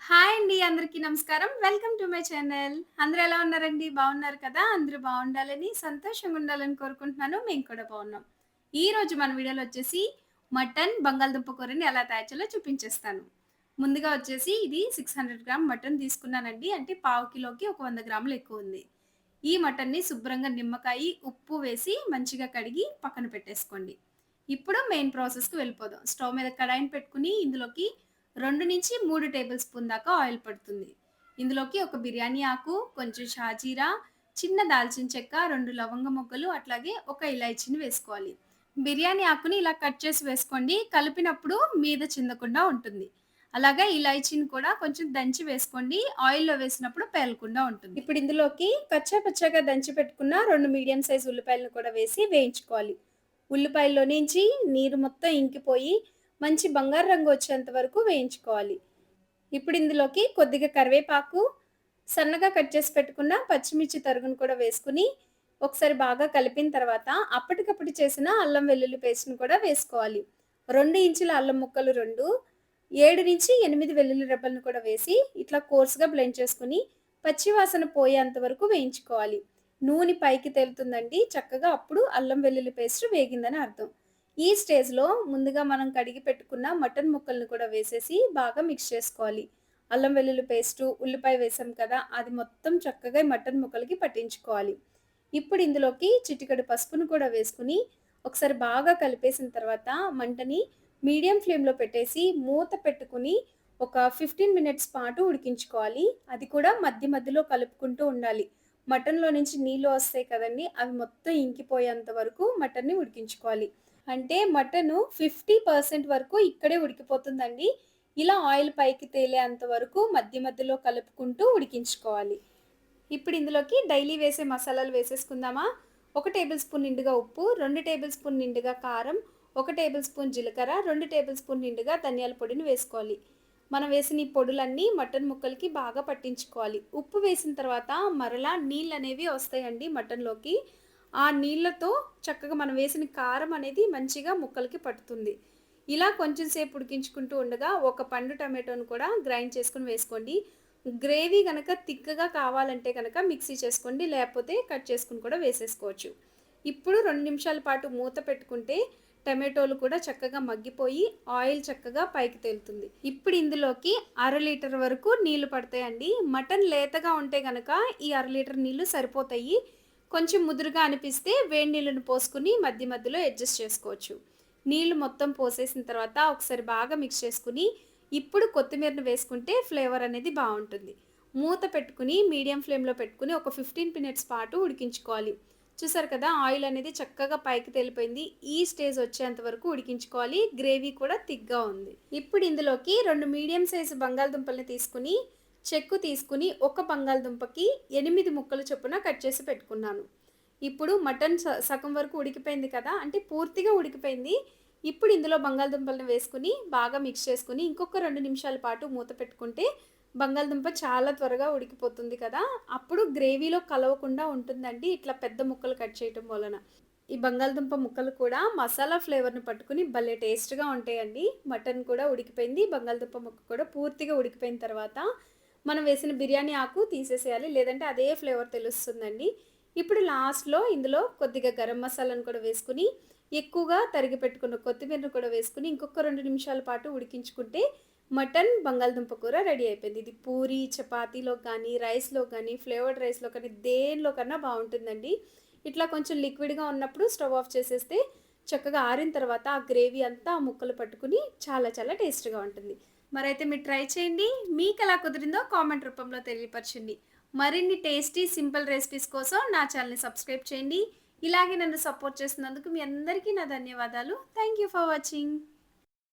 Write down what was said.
Hi అండి. అందరికీ నమస్కారం. Welcome to my channel. అందరూ ఎలా ఉన్నారండి? బాగున్నారు కదా! అందరూ బాగుండాలని, సంతోషంగా ఉండాలని కోరుకుంటున్నాను. మేము కూడా బాగున్నాం. ఈరోజు మన వీడియోలో వచ్చేసి మటన్, బంగాళదుంప కూరని ఎలా తయారు చేయాలో చూపించేస్తాను. ముందుగా వచ్చేసి ఇది 600 గ్రామ్ మటన్ తీసుకున్నానండి. అంటే పావు కిలోకి ఒక 100 గ్రాములు ఎక్కువుంది. ఈ మటన్‌ని శుభ్రంగా నిమ్మకాయి, ఉప్పు వేసి మంచిగా కడిగి పక్కన పెట్టేసుకోండి. ఇప్పుడు మెయిన్ ప్రాసెస్‌కి వెళ్ళిపోదాం. స్టవ్ మీద కడాయిని పెట్టుకొని ఇందులోకి 2-3 టేబుల్ స్పూన్ దాకా ఆయిల్ పడుతుంది. ఇందులోకి ఒక బిర్యానీ ఆకు, కొంచెం షాజీరా, చిన్న దాల్చిన చెక్క, 2 లవంగ మొగ్గలు, అట్లాగే ఒక ఇలాయచీని వేసుకోవాలి. బిర్యానీ ఆకుని ఇలా కట్ చేసి వేసుకోండి. కలిపినప్పుడు మీద చిందకుండా ఉంటుంది. అలాగే ఇలాయచీని కూడా కొంచెం దంచి వేసుకోండి. ఆయిల్‌లో వేసినప్పుడు పేలకుండా ఉంటుంది. ఇప్పుడు ఇందులోకి కచ్చా పచ్చాగా దంచి పెట్టుకున్న 2 మీడియం సైజ్ ఉల్లిపాయలను కూడా వేసి వేయించుకోవాలి. ఉల్లిపాయల్లో నుంచి నీరు మొత్తం ఇంకిపోయి మంచి బంగారు రంగు వచ్చేంత వరకు వేయించుకోవాలి. ఇప్పుడు ఇందులోకి కొద్దిగా కరివేపాకు, సన్నగా కట్ చేసి పెట్టుకున్న పచ్చిమిర్చి తరుగును కూడా వేసుకొని, ఒకసారి బాగా కలిపిన తర్వాత అప్పటికప్పుడు చేసిన అల్లం వెల్లుల్లి పేస్ట్‌ని కూడా వేసుకోవాలి. 2 ఇంచుల అల్లం ముక్కలు 2, 7-8 వెల్లుల్లి రెబ్బలను కూడా వేసి ఇట్లా కోర్స్‌గా బ్లెండ్ చేసుకొని, పచ్చి వాసన పోయేంత వరకు వేయించుకోవాలి. నూనె పైకి తేలుతుందండి. చక్కగా అప్పుడు అల్లం వెల్లుల్లి పేస్ట్ వేగిందని అర్థం. ఈ స్టేజ్‌లో ముందుగా మనం కడిగి పెట్టుకున్న మటన్ ముక్కలను కూడా వేసేసి బాగా మిక్స్ చేసుకోవాలి. అల్లం వెల్లుల్లి పేస్టు, ఉల్లిపాయ వేసాం కదా! అది మొత్తం చక్కగా ఈ మటన్ ముక్కలకి పట్టించుకోవాలి. ఇప్పుడు ఇందులోకి చిటికెడు పసుపును కూడా వేసుకొని, ఒకసారి బాగా కలిపేసిన తర్వాత మంటని మీడియం ఫ్లేమ్‌లో పెట్టేసి మూత పెట్టుకొని ఒక 15 మినిట్స్ పాటు ఉడికించుకోవాలి. అది కూడా మధ్య మధ్యలో కలుపుకుంటూ ఉండాలి. మటన్‌లో నుంచి నీళ్లు వస్తాయి కదండీ! అవి మొత్తం ఇంకిపోయేంత వరకు మటన్‌ని ఉడికించుకోవాలి. అంటే మటను 50% వరకు ఇక్కడే ఉడికిపోతుందండి. ఇలా ఆయిల్ పైకి తేలేంత వరకు మధ్య మధ్యలో కలుపుకుంటూ ఉడికించుకోవాలి. ఇప్పుడు ఇందులోకి డైలీ వేసే మసాలాలు వేసేసుకుందామా? 1 టేబుల్ స్పూన్ నిండుగా ఉప్పు, 2 టేబుల్ స్పూన్ నిండుగా కారం, 1 టేబుల్ స్పూన్ జీలకర్ర, 2 టేబుల్ స్పూన్ నిండుగా ధనియాల పొడిని వేసుకోవాలి. మనం వేసిన ఈ పొడులన్నీ మటన్ ముక్కలకి బాగా పట్టించుకోవాలి. ఉప్పు వేసిన తర్వాత మరలా నీళ్ళనేవి వస్తాయండి మటన్‌లోకి. ఆ నీళ్ళతో చక్కగా మనం వేసిన కారం అనేది మంచిగా ముక్కలకి పట్టుతుంది. ఇలా కొంచెం సేపు ఉడికించుకుంటూ ఉండగా ఒక పండు టమాటోను కూడా గ్రైండ్ చేసుకొని వేసుకోండి. గ్రేవీ గనక తిక్కగా కావాలంటే గనక మిక్సీ చేసుకోండి. లేకపోతే కట్ చేసుకొని కూడా వేసేసుకోవచ్చు. ఇప్పుడు 2 నిమిషాల పాటు మూత పెట్టుకుంటే టమాటోలు కూడా చక్కగా మగ్గిపోయి ఆయిల్ చక్కగా పైకి తేలుతుంది. ఇప్పుడు ఇందులోకి అర లీటర్ వరకు నీళ్లు పడతాయండి. మటన్ లేతగా ఉంటే గనక ఈ అర లీటర్ నీళ్లు సరిపోతాయి. కొంచెం ముదురుగా అనిపిస్తే వేడి నీళ్ళను పోసుకొని మధ్య మధ్యలో అడ్జస్ట్ చేసుకోవచ్చు. నీళ్లు మొత్తం పోసేసిన తర్వాత ఒకసారి బాగా మిక్స్ చేసుకొని, ఇప్పుడు కొత్తిమీరను వేసుకుంటే ఫ్లేవర్ అనేది బావుంటుంది. మూత పెట్టుకొని మీడియం ఫ్లేమ్‌లో పెట్టుకొని ఒక 15 మినిట్స్ పాటు ఉడికించుకోవాలి. చూసారు కదా! ఆయిల్ అనేది చక్కగా పైకి తేలిపోయింది. ఈ స్టేజ్ వచ్చేంత వరకు ఉడికించుకోవాలి. గ్రేవీ కూడా థిక్‌గా ఉంది. ఇప్పుడు ఇందులోకి 2 మీడియం సైజు బంగాళదుంపల్ని తీసుకొని, చెక్కు తీసుకొని ఒక బంగాళదుంపకి 8 ముక్కలు చొప్పున కట్ చేసి పెట్టుకున్నాను. ఇప్పుడు మటన్ సగం వరకు ఉడికిపోయింది కదా! అంటే పూర్తిగా ఉడికిపోయింది. ఇప్పుడు ఇందులో బంగాళదుంపలను వేసుకొని బాగా మిక్స్ చేసుకొని ఇంకొక 2 నిమిషాల పాటు మూత పెట్టుకుంటే బంగాళదుంప చాలా త్వరగా ఉడికిపోతుంది కదా! అప్పుడు గ్రేవీలో కలవకుండా ఉంటుందండి ఇట్లా పెద్ద ముక్కలు కట్ చేయటం వలన. ఈ బంగాళదుంప ముక్కలు కూడా మసాలా ఫ్లేవర్‌ని పట్టుకొని భలే టేస్ట్‌గా ఉంటాయండి. మటన్ కూడా ఉడికిపోయింది. బంగాళదుంప ముక్క కూడా పూర్తిగా ఉడికిపోయిన తర్వాత మనం వేసిన బిర్యానీ ఆకు తీసేసేయాలి. లేదంటే అదే ఫ్లేవర్ తెలుస్తుందండి. ఇప్పుడు లాస్ట్‌లో ఇందులో కొద్దిగా గరం మసాలాను కూడా వేసుకొని, ఎక్కువగా తరిగి పెట్టుకున్న కొత్తిమీరను కూడా వేసుకొని, ఇంకొక 2 నిమిషాల పాటు ఉడికించుకుంటే మటన్ బంగాళదుంప కూర రెడీ అయిపోయింది. ఇది పూరి, చపాతీలోకి గానీ, రైస్‌లోకి గానీ, ఫ్లేవర్డ్ రైస్‌లో కానీ దేనిలో కన్నా బావుంటుందండి. ఇట్లా కొంచెం లిక్విడ్‌గా ఉన్నప్పుడు స్టవ్ ఆఫ్ చేసేస్తే చక్కగా ఆరిన తర్వాత ఆ గ్రేవీ అంతా ఆ ముక్కలు పట్టుకొని చాలా చాలా టేస్ట్‌గా ఉంటుంది. మరైతే మీరు ట్రై చేయండి. మీకెలా కుదిరిందో కామెంట్ రూపంలో తెలియపరచండి. మరిన్ని టేస్టీ, సింపుల్ రెసిపీస్ కోసం నా ఛానెల్‌ని సబ్స్క్రైబ్ చేయండి. ఇలాగే నన్ను సపోర్ట్ చేస్తున్నందుకు మీ అందరికీ నా ధన్యవాదాలు. Thank you for watching.